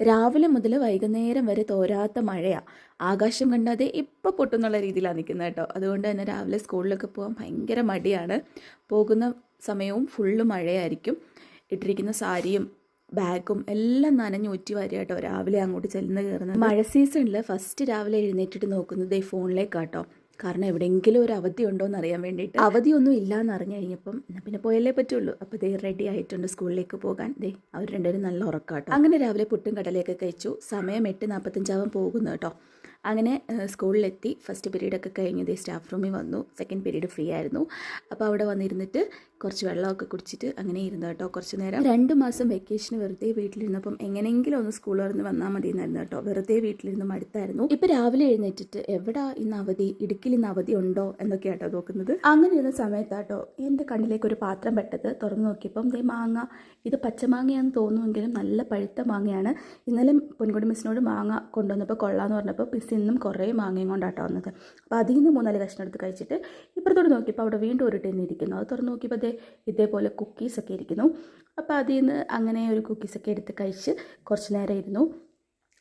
രാവിലെ മുതൽ വൈകുന്നേരം വരെ തോരാത്ത മഴയാണ്. ആകാശം കണ്ടാതെ ഇപ്പോൾ പൊട്ടുന്നുള്ള രീതിയിലാണ് നിൽക്കുന്നത് കേട്ടോ. അതുകൊണ്ട് തന്നെ രാവിലെ സ്കൂളിലൊക്കെ പോകാൻ ഭയങ്കര മടിയാണ്. പോകുന്ന സമയവും ഫുള്ള് മഴയായിരിക്കും. ഇട്ടിരിക്കുന്ന സാരിയും ബാഗും എല്ലാം നനഞ്ഞ് ഊറ്റി വരിക കേട്ടോ. രാവിലെ അങ്ങോട്ട് ചെല്ലുന്ന കയറുന്നത് മഴ സീസണിൽ ഫസ്റ്റ് രാവിലെ എഴുന്നേറ്റിട്ട് നോക്കുന്നത് ഈ ഫോണിലേക്കാട്ടോ. കാരണം എവിടെയെങ്കിലും ഒരു അവധി ഉണ്ടോ എന്ന് അറിയാൻ വേണ്ടിയിട്ട്. അവധിയൊന്നും ഇല്ല എന്ന് അറിഞ്ഞു കഴിഞ്ഞപ്പം എന്നാൽ പിന്നെ പോയല്ലേ പറ്റുള്ളൂ. അപ്പോൾ ദേ റെഡി ആയിട്ടുണ്ട് സ്കൂളിലേക്ക് പോകാൻ. ദേ അവർ രണ്ടുപേരും നല്ല ഉറക്കാട്ടോ. അങ്ങനെ രാവിലെ പുട്ടും കടലയൊക്കെ കഴിച്ചു. സമയം 8:45 പോകുന്നു കേട്ടോ. അങ്ങനെ സ്കൂളിലെത്തി. ഫസ്റ്റ് പീരീഡൊക്കെ കഴിഞ്ഞ് ദേ സ്റ്റാഫ് റൂമിൽ വന്നു. സെക്കൻഡ് പീരീഡ് ഫ്രീ ആയിരുന്നു. അപ്പോൾ അവിടെ വന്നിരുന്നിട്ട് കുറച്ച് വെള്ളമൊക്കെ കുടിച്ചിട്ട് അങ്ങനെ ഇരുന്നു കേട്ടോ കുറച്ച് നേരം. 2 മാസം വെക്കേഷന് വെറുതെ വീട്ടിലിരുന്നപ്പം എങ്ങനെയെങ്കിലും ഒന്ന് സ്കൂൾ തുറന്ന് വന്നാൽ മതി എന്നായിരുന്നു കേട്ടോ. വെറുതെ വീട്ടിലിരുന്ന് മടുത്തായിരുന്നു. ഇപ്പോൾ രാവിലെ എഴുന്നേറ്റിട്ട് എവിടാ ഇന്ന് അവധി, ഇടുക്കിയിൽ ഇന്ന് അവധി ഉണ്ടോ എന്നൊക്കെയാട്ടോ നോക്കുന്നത്. അങ്ങനെ ഇരുന്ന സമയത്താട്ടോ എൻ്റെ കണ്ണിലേക്ക് ഒരു പാത്രം പെട്ടത്. തുറന്ന് നോക്കിയപ്പം ദേ മാങ്ങ. ഇത് പച്ചമാങ്ങയാണെന്ന് തോന്നുമെങ്കിലും നല്ല പഴുത്ത മാങ്ങയാണ്. ഇന്നലെ പൊൻകുടി മിസ്സിനോട് മാങ്ങ കൊണ്ടുവന്നപ്പോൾ കൊള്ളാമെന്ന് പറഞ്ഞപ്പോൾ മിസ് ഇന്നും കുറേ മാങ്ങയും കൊണ്ടാട്ടോ വന്നത്. അപ്പോൾ അതിൽ നിന്ന് 3-4 കഷ്ണം എടുത്ത് കഴിച്ചിട്ട് ഇപ്പുറത്തോട് നോക്കിയപ്പോൾ അവിടെ വീണ്ടും ഒരു ടിന്ന് ഇരിക്കുന്നു. അത് തുറന്ന് നോക്കിയപ്പോൾ ഇതേപോലെ കുക്കീസൊക്കെ ഇരിക്കുന്നു. അപ്പോൾ അതിൽ നിന്ന് അങ്ങനെ ഒരു കുക്കീസൊക്കെ എടുത്ത് കഴിച്ച് കുറച്ച് നേരം ഇരുന്നു.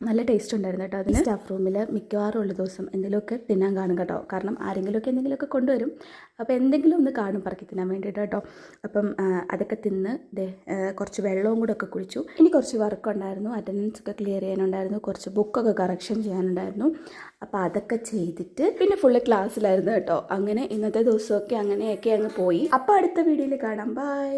നല്ല ടേസ്റ്റ് ഉണ്ടായിരുന്നു കേട്ടോ. അതിന് സ്റ്റാഫ് റൂമിൽ മിക്കവാറും ഉള്ള ദിവസം എന്തെങ്കിലുമൊക്കെ തിന്നാൻ കാണും കേട്ടോ. കാരണം ആരെങ്കിലുമൊക്കെ എന്തെങ്കിലുമൊക്കെ കൊണ്ടുവരും. അപ്പോൾ എന്തെങ്കിലും ഒന്ന് കാണും പറക്കി തിന്നാൻ വേണ്ടിയിട്ട് കേട്ടോ. അപ്പം അതൊക്കെ തിന്ന് കുറച്ച് വെള്ളവും കൂടെ ഒക്കെ കുടിച്ചു. ഇനി കുറച്ച് വർക്ക് ഉണ്ടായിരുന്നു. അറ്റൻഡൻസ് ഒക്കെ ക്ലിയർ ചെയ്യാനുണ്ടായിരുന്നു. കുറച്ച് ബുക്കൊക്കെ കറക്ഷൻ ചെയ്യാനുണ്ടായിരുന്നു. അപ്പോൾ അതൊക്കെ ചെയ്തിട്ട് പിന്നെ ഫുള്ള് ക്ലാസ്സിലായിരുന്നു കേട്ടോ. അങ്ങനെ ഇന്നത്തെ ദിവസമൊക്കെ അങ്ങനെയൊക്കെ അങ്ങ് പോയി. അപ്പോൾ അടുത്ത വീഡിയോയിൽ കാണാം. ബൈ.